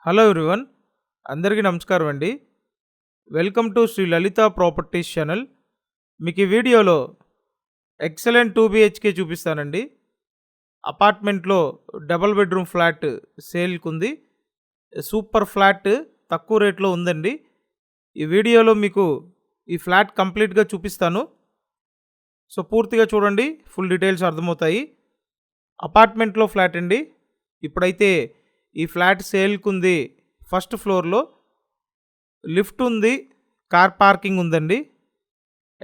Hello everyone, అందరికీ నమస్కారం అండి. Welcome to Sri Lalitha properties channel. మీకు ఈ వీడియోలో ఎక్సలెంట్ 2 BHK చూపిస్తానండి. అపార్ట్మెంట్లో డబుల్ బెడ్రూమ్ ఫ్లాట్ సేల్కి ఉంది. సూపర్ ఫ్లాట్ తక్కువ రేట్లో ఉందండి. ఈ వీడియోలో మీకు ఈ ఫ్లాట్ కంప్లీట్గా చూపిస్తాను. సో పూర్తిగా చూడండి, ఫుల్ డీటెయిల్స్ అర్థమవుతాయి. అపార్ట్మెంట్లో ఫ్లాట్ అండి. ఇప్పుడైతే ఈ ఫ్లాట్ సేల్కి ఉంది. ఫస్ట్ ఫ్లోర్లో లిఫ్ట్ ఉంది, కార్ పార్కింగ్ ఉందండి.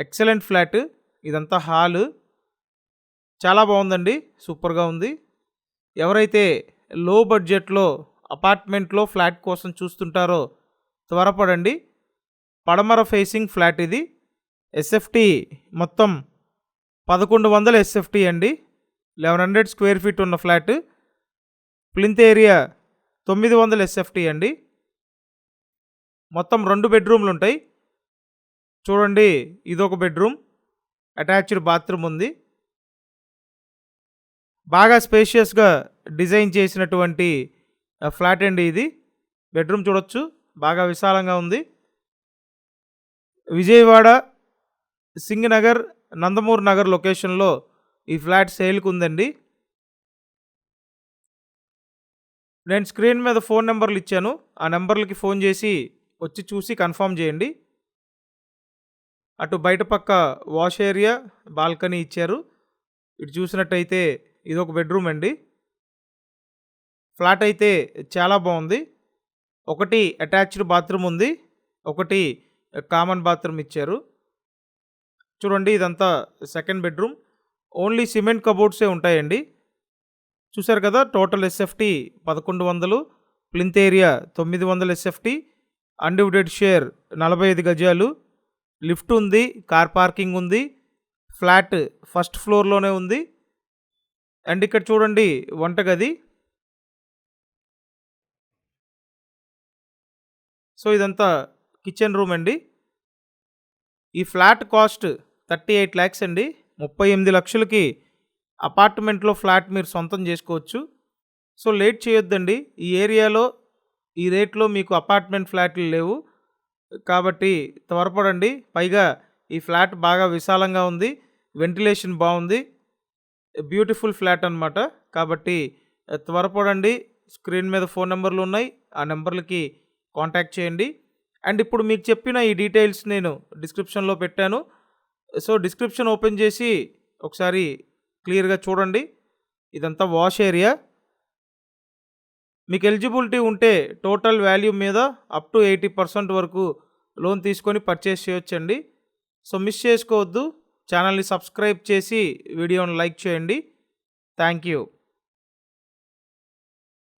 Excellent flat. ఇదంతా హాలు, చాలా బాగుందండి, సూపర్గా ఉంది. ఎవరైతే లో బడ్జెట్లో అపార్ట్మెంట్లో ఫ్లాట్ కోసం చూస్తుంటారో త్వరపడండి. పడమర ఫేసింగ్ ఫ్లాట్ ఇది. ఎస్ఎఫ్టీ మొత్తం 1100 ఎస్ఎఫ్టీ అండి. 1100 స్క్వేర్ ఫీట్ ఉన్న ఫ్లాట్. ప్లింత్ ఏరియా 900 ఎస్ఎఫ్టీ అండి. మొత్తం 2 బెడ్రూమ్లు ఉంటాయి. చూడండి, ఇదొక బెడ్రూమ్, అటాచ్డ్ బాత్రూమ్ ఉంది. బాగా స్పేషియస్గా డిజైన్ చేసినటువంటి ఫ్లాట్ అండి ఇది. బెడ్రూమ్ చూడొచ్చు, బాగా విశాలంగా ఉంది. విజయవాడ సింగనగర్, నందమూర్ నగర్ లొకేషన్లో ఈ ఫ్లాట్ సేల్కి ఉందండి. నేను స్క్రీన్ మీద ఫోన్ నెంబర్లు ఇచ్చాను. ఆ నెంబర్లకి ఫోన్ చేసి వచ్చి చూసి కన్ఫర్మ్ చేయండి. అటు బయట పక్క వాష్ ఏరియా, బాల్కనీ ఇచ్చారు. ఇటు చూసినట్టయితే ఇదొక బెడ్రూమ్ అండి. ఫ్లాట్ అయితే చాలా బాగుంది. ఒకటి అటాచ్డ్ బాత్రూమ్ ఉంది, ఒకటి కామన్ బాత్రూమ్ ఇచ్చారు. చూడండి, ఇదంతా సెకండ్ బెడ్రూమ్. ఓన్లీ సిమెంట్ కబోర్డ్సే ఉంటాయండి. చూసారు కదా, total SFT 1100, plinth area 900 SFT, undivided share 45 గజాలు, లిఫ్ట్ ఉంది, కార్ పార్కింగ్ ఉంది. ఫ్లాట్ ఫస్ట్ ఫ్లోర్లోనే ఉంది. అండ్ ఇక్కడ చూడండి, వంటగది. సో ఇదంతా కిచెన్ రూమ్ అండి. ఈ ఫ్లాట్ కాస్ట్ 38 lakhs అండి. 38 లక్షలకి అపార్ట్మెంట్లో ఫ్లాట్ మీరు సొంతం చేసుకోవచ్చు. సో లేట్ చేయొద్దండి. ఈ ఏరియాలో ఈ రేట్లో మీకు అపార్ట్మెంట్ ఫ్లాట్లు లేవు, కాబట్టి త్వరపడండి. పైగా ఈ ఫ్లాట్ బాగా విశాలంగా ఉంది, వెంటిలేషన్ బాగుంది, బ్యూటిఫుల్ ఫ్లాట్ అనమాట. కాబట్టి త్వరపడండి. స్క్రీన్ మీద ఫోన్ నెంబర్లు ఉన్నాయి, ఆ నెంబర్లకి కాంటాక్ట్ చేయండి. అండ్ ఇప్పుడు మీకు చెప్పిన ఈ డీటెయిల్స్ నేను డిస్క్రిప్షన్లో పెట్టాను. సో డిస్క్రిప్షన్ ఓపెన్ చేసి ఒకసారి క్లియర్గా చూడండి. ఇదంతా వాష్ ఏరియా. మీకు ఎలిజిబిలిటీ ఉంటే టోటల్ వాల్యూ మీద అప్ టు 80% వరకు లోన్ తీసుకొని పర్చేస్ చేయొచ్చండి. సో మిస్ చేసుకోవద్దు. ఛానల్ని సబ్స్క్రైబ్ చేసి వీడియోని లైక్ చేయండి. Thank you.